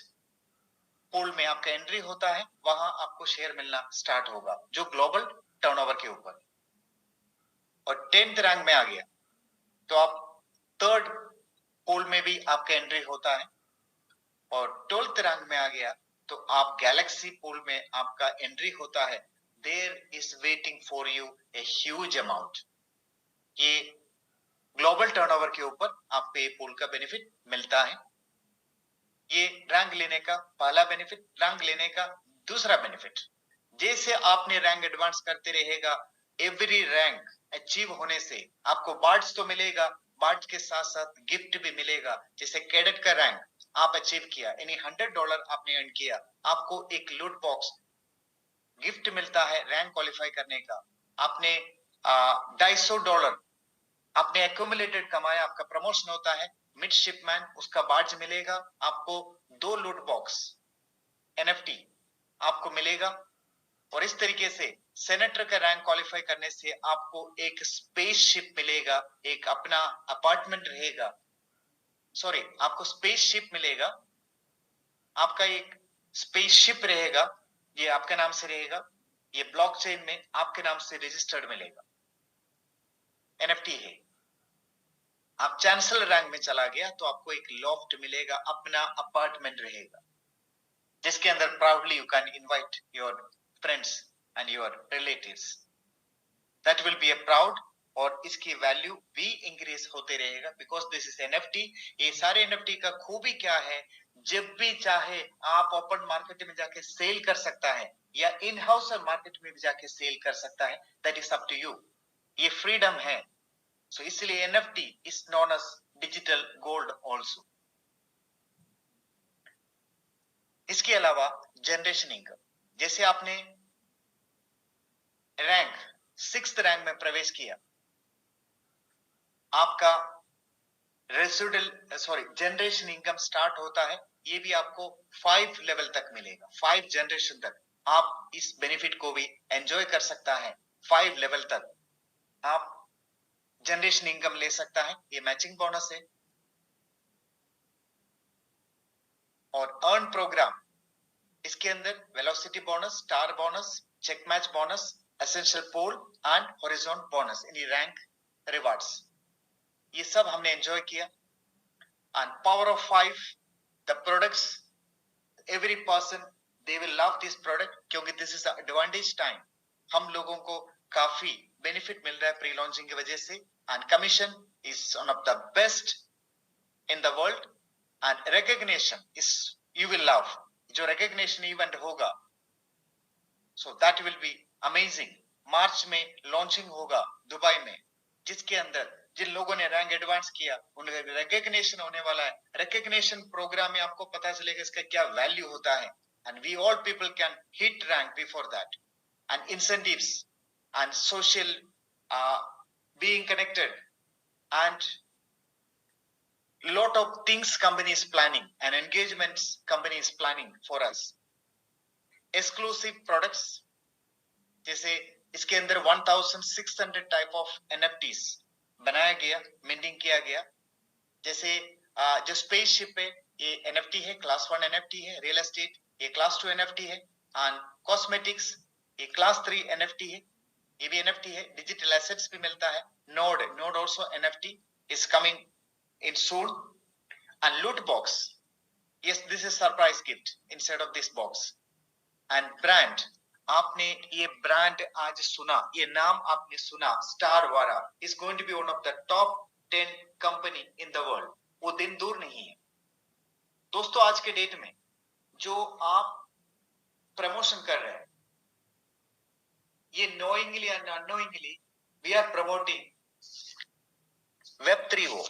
पोल में आपका एंट्री होता है, वहां आपको शेयर मिलना स्टार्ट होगा जो ग्लोबल टर्नओवर के ऊपर। और 10th रैंक में आ गया तो आप 3rd पोल में भी आपका एंट्री होता है। और 12th रैंक में आ गया तो आप गैलेक्सी पोल में आपका एंट्री होता है। There is waiting for you a huge amount. ये ग्लोबल टर्नओवर के ऊपर आपको ये पोल का बेनिफिट मिलता है। ये रैंक लेने का पहला बेनिफिट। रैंक लेने का दूसरा बेनिफिट, जैसे आपने रैंक एडवांस करते रहेगा, एवरी रैंक अचीव होने से आपको बार्ज तो मिलेगा, बार्ज के साथ साथ गिफ्ट भी मिलेगा। जैसे कैडेट का रैंक आप अचीव किया, यानी $100 आपने अर्न किया, आपको एक लूट बॉक्स गिफ्ट मिलता है रैंक क्वालिफाई करने का। आपने $250 आपने एक्यूमुलेटेड कमाया, आपका प्रमोशन होता है, मिडशिपमैन उसका बार्ज मिलेगा, आपको 2 लूट बॉक्स NFT आपको मिलेगा, और इस तरीके से सेनेटर का रैंक क्वालिफाई करने से आपको एक स्पेसशिप मिलेगा, एक अपना अपार्टमेंट रहेगा, सॉरी आपको स्पेसशिप मिलेगा, आपका एक स्पेसशिप रहेगा, ये आपके नाम से रहेगा, ये ब्लॉकचेन में आपके नाम से रजिस्टर्ड मिलेगा, NFT है। आप चांसलर रैंक में चला गया तो आपको एक लॉफ्ट मिलेगा, अपना अपार्टमेंट रहेगा, जिसके अंदर proudly you can invite your friends and your relatives, that will B A proud, और इसकी वैल्यू भी इंक्रीज होते रहेगा बिकॉज दिस इज NFT। ये सारे NFT का खूबी क्या है, जब भी चाहे आप ओपन मार्केट में जाके सेल कर सकता है, या इन हाउस मार्केट में भी जाके सेल कर सकता है, that is up to you, ये फ्रीडम है। सो इसलिए NFT is known as digital gold also. इसके अलावा जनरेशन इनकम, जैसे आपने रैंक 6th रैंक में प्रवेश किया, आपका रेसिडुअल जनरेशन इनकम स्टार्ट होता है, ये भी आपको 5 लेवल तक मिलेगा, 5 जनरेशन तक आप इस बेनिफिट को भी एंजॉय कर सकता है। 5 लेवल तक आप जनरेशन इनकम ले सकता है, ये मैचिंग बोनस है। और अर्न प्रोग्राम, इसके अंदर velocity bonus, star bonus, check match bonus, essential pool and horizontal bonus, in rank rewards, ये सब हमने एंजॉय किया। And power of 5, the products, every person they will love this product, क्योंकि this is advantage time, हम लोगों को काफी benefit मिल रहा है प्री लॉन्चिंग की वजह से। And commission is one of the best in the world, and recognition is you will love, जो रिकॉग्निशन इवेंट होगा, so that will be amazing. March में लॉन्चिंग होगा दुबई में, जिसके अंदर जिन लोगों ने रैंक एडवांस किया उनका रिकॉग्निशन होने वाला है। रिकॉग्निशन प्रोग्राम में आपको पता चलेगा इसका क्या वैल्यू होता है, and we all people can hit rank before that, and incentives and social being connected, and lot of things company is planning and engagements company is planning for us। exclusive products, जैसे इसके अंदर 1600 type of NFTs बनाया गया, minting किया गया। जैसे जो spaceship है ये NFT है, क्लास 1 NFT है, रियल एस्टेट ये क्लास 2 NFT है, एंड कॉस्मेटिक्स ये क्लास 3 NFT है, ये भी NFT है। डिजिटल एसेट्स भी मिलता है, node also NFT is coming in soon. And लूट box, yes this is surprise gift inside of this box. And brand, आपने ये ब्रांड आज सुना, ये नाम आपने सुना, Star Vara is going to be one of the top 10 company in the world. वो दिन दूर नहीं है दोस्तों। आज के डेट में जो आप प्रमोशन कर रहे हैं, ये knowingly and unknowingly we are promoting Web3O।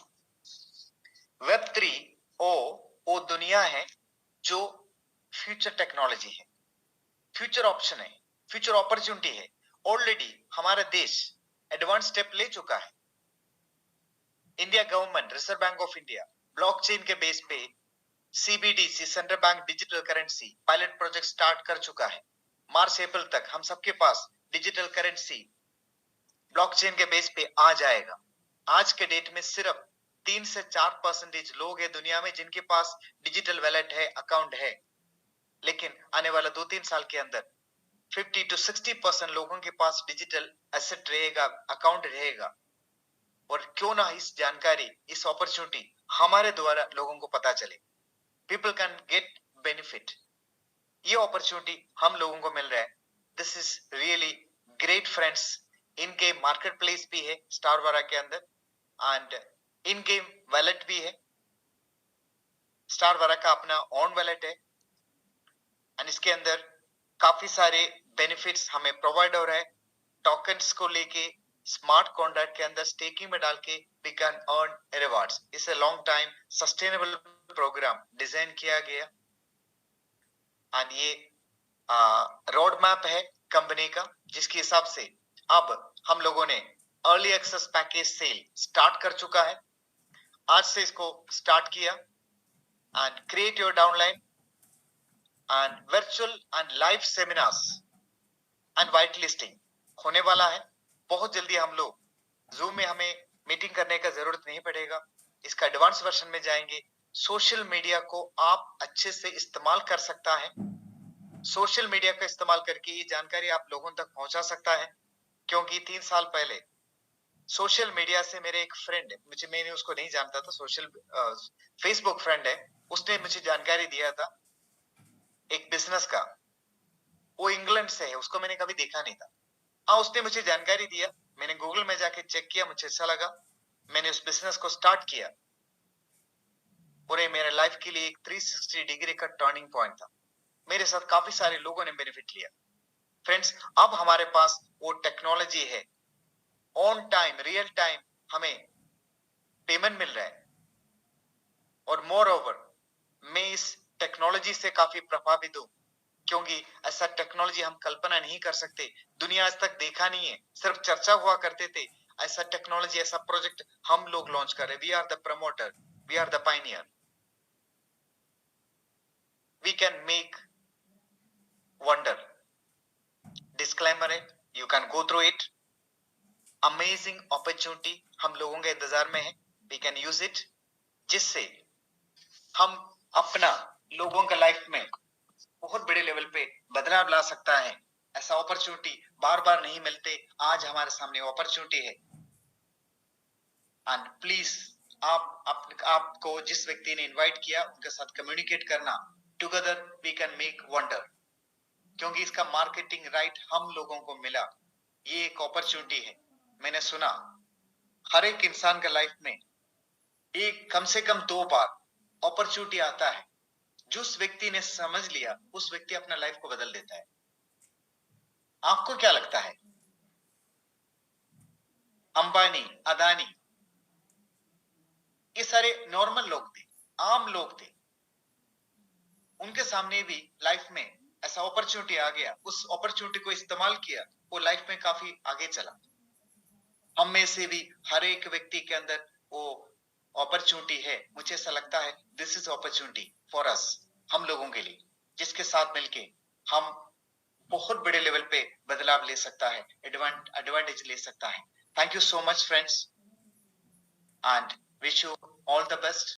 Web3O वो दुनिया है जो फ्यूचर टेक्नोलॉजी है, फ्यूचर ऑप्शन है, फ्यूचर अपॉर्चुनिटी है। ऑलरेडी हमारा देश एडवांस स्टेप ले चुका है। India government, reserve bank of India blockchain के बेस पे CBDC, central bank digital currency pilot project start कर चुका है। मार्च अप्रैल तक हम सबके पास डिजिटल करेंसी ब्लॉकचेन के बेस पे आ जाएगा। आज के डेट में सिर्फ 3 से 4% लोग हैं दुनिया में जिनके पास डिजिटल वैलेट है, अकाउंट है, लेकिन आने वाला 2-3 साल के अंदर 50 to 60% लोगों के पास डिजिटल एसेट रहेगा, अकाउंट रहेगा। और क्यों ना इस जानकारी, इस अपॉर्चुनिटी हमारे द्वारा लोगों को पता चले, पीपल कैन गेट बेनिफिट। ये अपॉर्चुनिटी हम लोगों को मिल रहा है। This is really great friends. इनके मार्केट प्लेस भी है स्टार वारा के अंदर, एंड इन गेम वैलेट भी है। स्टार वारा का अपना ऑन वैलेट है, एंड इसके अंदर काफी सारे बेनिफिट्स हमें प्रोवाइड हो रहा है। टोकन्स को लेके स्मार्ट कॉन्ट्रैक्ट के अंदर स्टेकिंग में डाल के वी कैन अर्न रिवार्ड्स। इसे long time sustainable program design किया गया, एंड ये रोड मैप है कंपनी का, जिसके हिसाब से अब हम लोगों ने early access package sale start कर चुका है। आज से इसको स्टार्ट किया and create your downline and virtual and live seminars and white listing होने वाला है बहुत जल्दी। हम लोग जूम में हमें मीटिंग करने का जरूरत नहीं पड़ेगा, इसका एडवांस वर्जन में जाएंगे। सोशल मीडिया को आप अच्छे से इस्तेमाल कर सकता है, सोशल मीडिया का इस्तेमाल करके ये जानकारी आप लोगों तक पहुंचा सकता है। क्योंकि 3 साल पहले सोशल मीडिया से मेरे एक फ्रेंड, मैंने उसको नहीं जानता था, सोशल फेसबुक फ्रेंड है, उसने मुझे जानकारी दिया था एक बिजनेस का। वो इंग्लैंड से है, उसको मैंने कभी देखा नहीं था। हाँ, उसने मुझे जानकारी दिया, मैंने गूगल में जाके चेक किया, मुझे अच्छा लगा, मैंने उस बिजनेस को स्टार्ट किया और ये मेरे लाइफ के लिए एक 360 डिग्री का टर्निंग पॉइंट था। मेरे साथ काफी सारे लोगों ने बेनिफिट लिया। फ्रेंड्स, अब हमारे पास वो टेक्नोलॉजी है, ऑन टाइम रियल टाइम हमें पेमेंट मिल रहा है। और मोर ओवर मैं इस टेक्नोलॉजी से काफी प्रभावित हूँ, क्योंकि ऐसा टेक्नोलॉजी हम कल्पना नहीं कर सकते, दुनिया आज तक देखा नहीं है, सिर्फ चर्चा हुआ करते थे। ऐसा टेक्नोलॉजी, ऐसा प्रोजेक्ट हम लोग लॉन्च कर रहे हैं। We are the promoter, we are the pioneer, we can make wonder. Disclaimer है, you can go through it. Amazing opportunity हम लोगों के इंतजार में है, वी कैन यूज इट, जिससे हम अपना लोगों का लाइफ में बहुत बड़े लेवल पे बदलाव ला सकता है। ऐसा अपॉर्चुनिटी बार बार नहीं मिलते, आज हमारे सामने अपॉर्चुनिटी है। एंड प्लीज आपको जिस व्यक्ति ने इनवाइट किया उनके साथ कम्युनिकेट करना, together we can make wonder. क्योंकि इसका मार्केटिंग राइट हम लोगों को मिला, ये एक अपॉर्चुनिटी है। मैंने सुना हर एक इंसान का लाइफ में एक कम से कम 2 बार अपॉर्चुनिटी आता है, जो उस व्यक्ति ने समझ लिया, उस व्यक्ति अपना लाइफ को बदल देता है। आपको क्या लगता है? अंबानी, अदानी, ये सारे नॉर्मल लोग थे, आम लोग थे, उनके सामने भी लाइफ में ऐसा अपॉर्चुनिटी आ गया, उस अपॉर्चुनिटी को इस्तेमाल किया, वो लाइफ में काफी आगे चला। हम में से भी हर एक व्यक्ति के अंदर वो अपॉर्चुनिटी है। मुझे ऐसा लगता है this is opportunity for us, हम लोगों के लिए, जिसके साथ मिलके हम बहुत बड़े लेवल पे बदलाव ले सकता है, एडवांटेज ले सकता है। Thank you so much friends and wish you all the best.